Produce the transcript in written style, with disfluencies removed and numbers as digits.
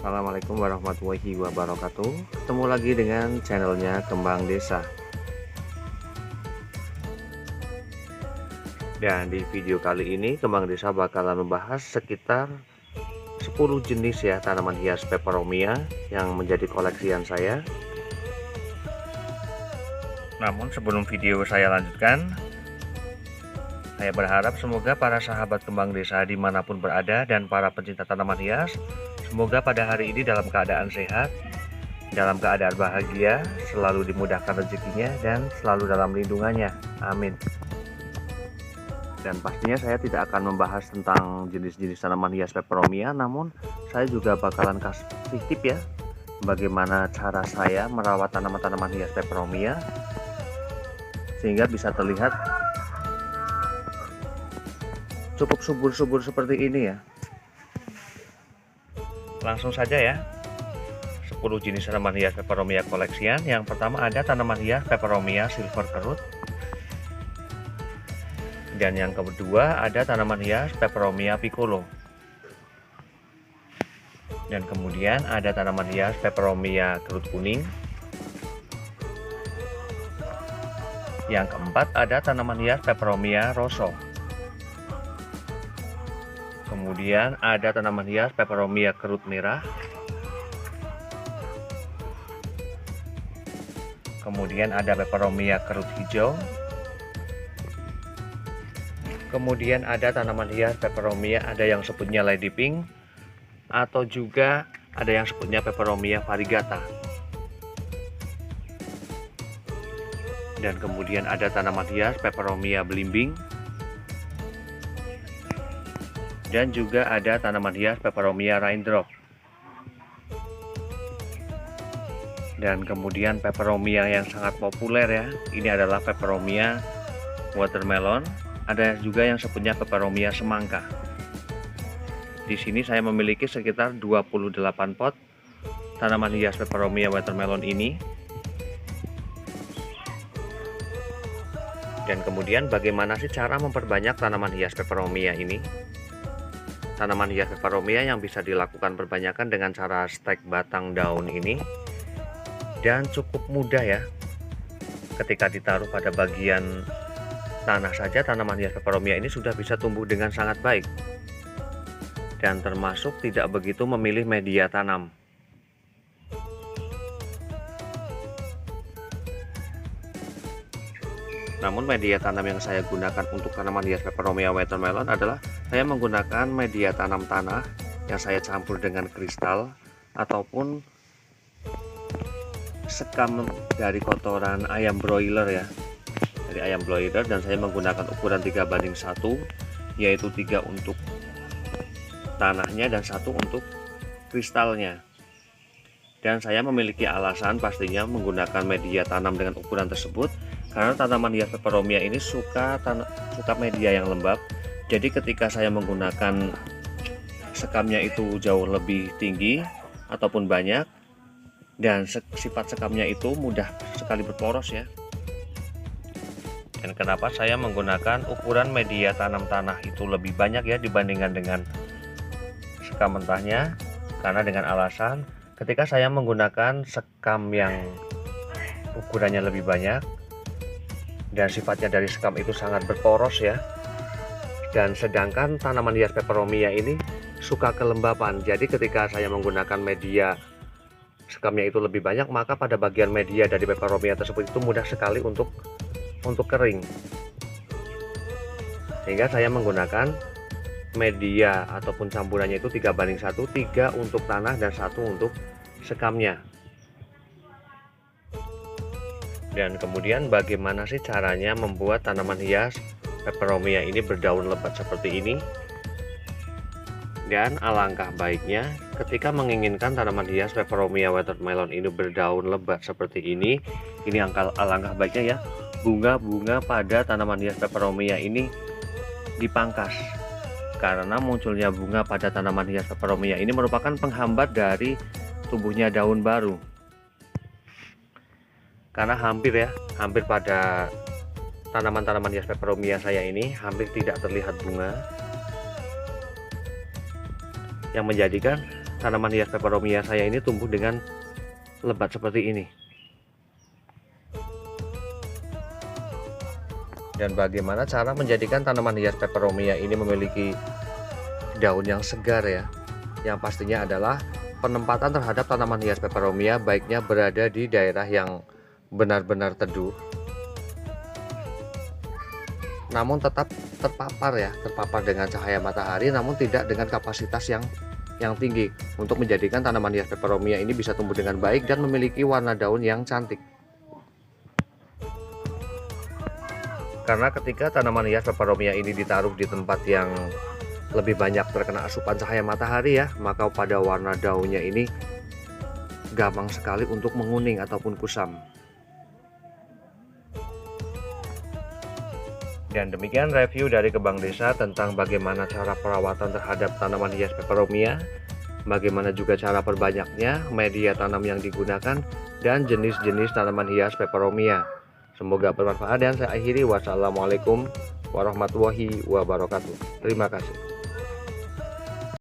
Assalamualaikum warahmatullahi wabarakatuh. Ketemu lagi dengan channelnya Kembang Desa. Dan di video kali ini Kembang Desa bakalan membahas sekitar 10 jenis ya tanaman hias peperomia yang menjadi koleksian saya. Namun sebelum video saya lanjutkan, saya berharap semoga para sahabat Kembang Desa dimanapun berada dan para pencinta tanaman hias, semoga pada hari ini dalam keadaan sehat, dalam keadaan bahagia, selalu dimudahkan rezekinya, dan selalu dalam lindungannya. Amin. Dan pastinya saya tidak akan membahas tentang jenis-jenis tanaman hias peperomia, namun saya juga bakalan kasih tip ya, bagaimana cara saya merawat tanaman-tanaman hias peperomia, sehingga bisa terlihat cukup subur-subur seperti ini ya. Langsung saja ya, 10 jenis tanaman hias peperomia koleksian. Yang pertama ada tanaman hias peperomia silver kerut. Dan yang kedua ada tanaman hias peperomia piccolo. Dan kemudian ada tanaman hias peperomia kerut kuning. Yang keempat ada tanaman hias peperomia rosso. Kemudian ada tanaman hias peperomia kerut merah. Kemudian ada peperomia kerut hijau. Kemudian ada tanaman hias peperomia, ada yang sebutnya lady pink, atau juga ada yang sebutnya peperomia variegata. Dan kemudian ada tanaman hias peperomia belimbing. Dan juga ada tanaman hias peperomia raindrop. Dan kemudian peperomia yang sangat populer ya, ini adalah peperomia watermelon. Ada juga yang sebutnya peperomia semangka. Di sini saya memiliki sekitar 28 pot tanaman hias peperomia watermelon ini. Dan kemudian bagaimana sih cara memperbanyak tanaman hias peperomia ini? Tanaman hias peperomia yang bisa dilakukan perbanyakan dengan cara stek batang daun ini, dan cukup mudah ya. Ketika ditaruh pada bagian tanah saja, tanaman hias peperomia ini sudah bisa tumbuh dengan sangat baik, dan termasuk tidak begitu memilih media tanam. Namun media tanam yang saya gunakan untuk tanaman hias peperomia watermelon adalah saya menggunakan media tanam tanah yang saya campur dengan kristal ataupun sekam dari kotoran ayam broiler ya, dari ayam broiler. Dan saya menggunakan ukuran 3:1, yaitu 3 untuk tanahnya dan 1 untuk kristalnya. Dan saya memiliki alasan pastinya menggunakan media tanam dengan ukuran tersebut, karena tanaman hias peperomia ini suka media yang lembab. Jadi ketika saya menggunakan sekamnya itu jauh lebih tinggi ataupun banyak, dan sifat sekamnya itu mudah sekali berporos ya. Dan kenapa saya menggunakan ukuran media tanam tanah itu lebih banyak ya dibandingkan dengan sekam mentahnya? Karena dengan alasan ketika saya menggunakan sekam yang ukurannya lebih banyak dan sifatnya dari sekam itu sangat berporos ya, dan sedangkan tanaman hias peperomia ini suka kelembapan. Jadi ketika saya menggunakan media sekamnya itu lebih banyak, maka pada bagian media dari peperomia tersebut itu mudah sekali untuk kering. Sehingga saya menggunakan media ataupun campurannya itu 3:1, 3 untuk tanah dan 1 untuk sekamnya. Dan kemudian bagaimana sih caranya membuat tanaman hias peperomia ini berdaun lebat seperti ini? Dan alangkah baiknya ketika menginginkan tanaman hias peperomia watermelon ini berdaun lebat seperti ini alangkah baiknya ya, bunga-bunga pada tanaman hias peperomia ini dipangkas. Karena munculnya bunga pada tanaman hias peperomia ini merupakan penghambat dari tumbuhnya daun baru. Karena hampir pada tanaman-tanaman hias peperomia saya ini hampir tidak terlihat bunga, yang menjadikan tanaman hias peperomia saya ini tumbuh dengan lebat seperti ini. Dan bagaimana cara menjadikan tanaman hias peperomia ini memiliki daun yang segar ya? Yang pastinya adalah penempatan terhadap tanaman hias peperomia baiknya berada di daerah yang benar-benar teduh, namun tetap terpapar dengan cahaya matahari, namun tidak dengan kapasitas yang tinggi untuk menjadikan tanaman hias peperomia ini bisa tumbuh dengan baik dan memiliki warna daun yang cantik. Karena ketika tanaman hias peperomia ini ditaruh di tempat yang lebih banyak terkena asupan cahaya matahari ya, maka pada warna daunnya ini gampang sekali untuk menguning ataupun kusam. Dan demikian review dari Kebang Desa tentang bagaimana cara perawatan terhadap tanaman hias peperomia, bagaimana juga cara perbanyaknya, media tanam yang digunakan, dan jenis-jenis tanaman hias peperomia. Semoga bermanfaat dan saya akhiri. Wassalamualaikum warahmatullahi wabarakatuh. Terima kasih.